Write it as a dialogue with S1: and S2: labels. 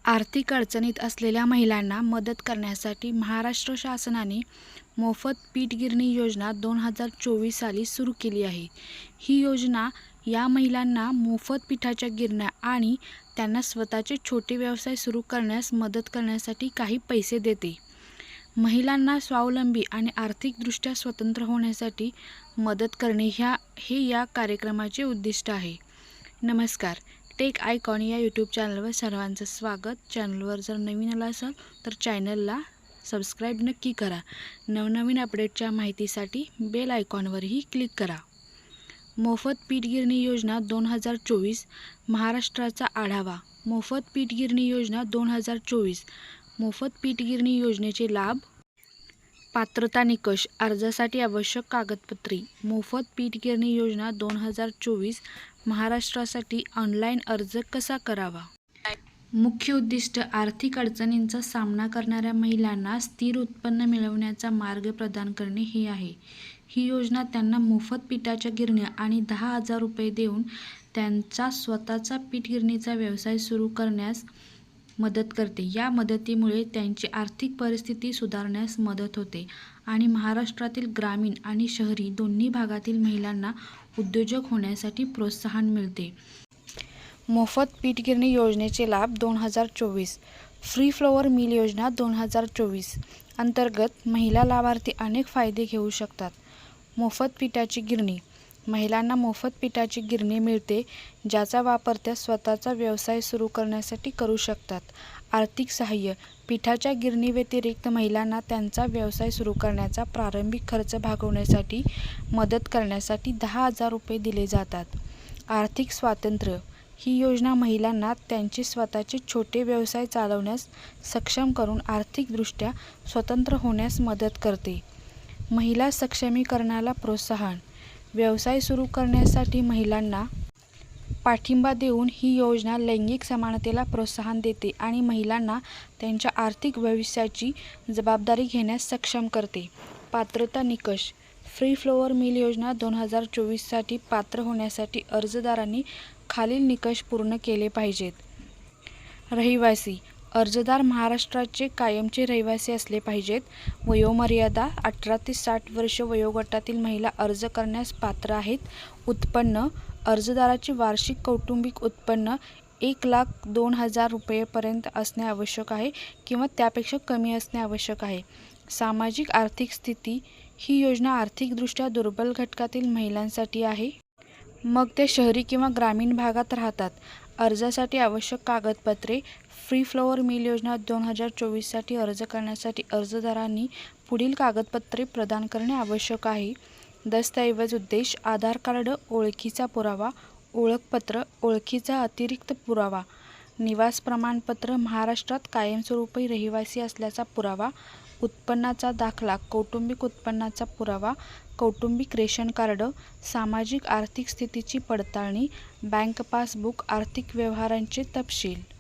S1: आर्थिक अडचणीत असलेल्या महिलांना मदत करण्यासाठी महाराष्ट्र शासनाने मोफत पीठ गिरणी योजना 2024 साली सुरू केली आहे. ही योजना या महिलांना मोफत पिठाच्या गिरण्या आणि त्यांना स्वतःचे छोटे व्यवसाय सुरू करण्यास मदत करण्यासाठी काही पैसे देते. महिलांना स्वावलंबी आणि आर्थिकदृष्ट्या स्वतंत्र होण्यासाठी मदत करणे हे या कार्यक्रमाचे उद्दिष्ट आहे. नमस्कार, टेक आयकॉन या यूट्यूब चॅनलवर सर्वांचं स्वागत. चॅनलवर जर नवीन आला असाल तर चॅनलला सबस्क्राईब नक्की करा. नवनवीन अपडेटच्या माहितीसाठी बेल आयकॉनवरही क्लिक करा. मोफत पीठ गिरणी योजना 2024 महाराष्ट्राचा आढावा. मोफत पीठ गिरणी योजना 2024. मोफत पीठ गिरणी योजनेचे लाभ, पात्रता निकष, अर्जासाठी आवश्यक कागदपत्रे. मोफत पीठ गिरणी योजना 2024 महाराष्ट्रासाठी ऑनलाईन अर्ज कसा करावा? मुख्य उद्दिष्ट आर्थिक अडचणींचा सामना करणाऱ्या महिलांना स्थिर उत्पन्न मिळवण्याचा मार्ग प्रदान करणे हे आहे. ही योजना त्यांना मोफत पिठाच्या गिरण्या आणि 10,000 रुपये देऊन त्यांचा स्वतःचा पीठ गिरणीचा व्यवसाय सुरू करण्यास मदत करते. या मदतीमुळे त्यांची आर्थिक परिस्थिती सुधारण्यास मदत होते आणि महाराष्ट्रातील ग्रामीण आणि शहरी दोन्ही भागातील महिलांना उद्योजक होण्यासाठी प्रोत्साहन मिळते. मोफत पीठ गिरणी योजनेचे लाभ 2024. फ्री फ्लोअर मिल योजना 2024 अंतर्गत महिला लाभार्थी अनेक फायदे घेऊ शकतात. मोफत पिठाची गिरणी. महिलांना मोफत पिठाची गिरणी मिळते, ज्याचा वापर त्या स्वतःचा व्यवसाय सुरू करण्यासाठी करू शकतात. आर्थिक सहाय्य. पिठाच्या गिरणीव्यतिरिक्त महिलांना त्यांचा व्यवसाय सुरू करण्याचा प्रारंभिक खर्च भागवण्यासाठी मदत करण्यासाठी 10,000 रुपये दिले जातात. आर्थिक स्वातंत्र्य. ही योजना महिलांना त्यांचे स्वतःचे छोटे व्यवसाय चालवण्यास सक्षम करून आर्थिकदृष्ट्या स्वतंत्र होण्यास मदत करते. महिला सक्षमीकरणाला प्रोत्साहन. व्यवसाय सुरू करण्यासाठी महिलांना पाठिंबा देऊन ही योजना लैंगिक समानतेला प्रोत्साहन देते आणि महिलांना त्यांच्या आर्थिक भविष्याची जबाबदारी घेण्यास सक्षम करते. पात्रता निकष. फ्री फ्लोअर मिल योजना 2024 साठी पात्र होण्यासाठी अर्जदारांनी खालील निकष पूर्ण केले पाहिजेत. रहिवासी. अर्जदार महाराष्ट्राचे कायमचे रहिवासी असले पाहिजेत. वयोमर्यादा 18 ते 60 वर्ष वयोगटातील महिला अर्ज करण्यास पात्र आहेत. उत्पन्न. अर्जदाराचे वार्षिक कौटुंबिक उत्पन्न 1,02,000 रुपयेपर्यंत असणे आवश्यक आहे किंवा त्यापेक्षा कमी असणे आवश्यक आहे. सामाजिक आर्थिक स्थिती. ही योजना आर्थिकदृष्ट्या दुर्बल घटकातील महिलांसाठी आहे. मग ते शहरी किंवा ग्रामीण भागात राहतात. अर्जासाठी आवश्यक कागदपत्रे. फ्री फ्लोअर मिल योजना 2024 साठी अर्ज करण्यासाठी अर्जदारांनी पुढील कागदपत्रे प्रदान करणे आवश्यक आहे. दस्तऐवज. उद्देश. आधार कार्ड, ओळखीचा पुरावा, ओळखपत्र, ओळखीचा अतिरिक्त पुरावा, निवास प्रमाणपत्र, महाराष्ट्रात कायमस्वरूपी रहिवासी असल्याचा पुरावा, उत्पन्नाचा दाखला, कौटुंबिक उत्पन्नाचा पुरावा, कौटुंबिक रेशन कार्ड, सामाजिक आर्थिक स्थितीची पडताळणी, बँक पासबुक, आर्थिक व्यवहारांचे तपशील.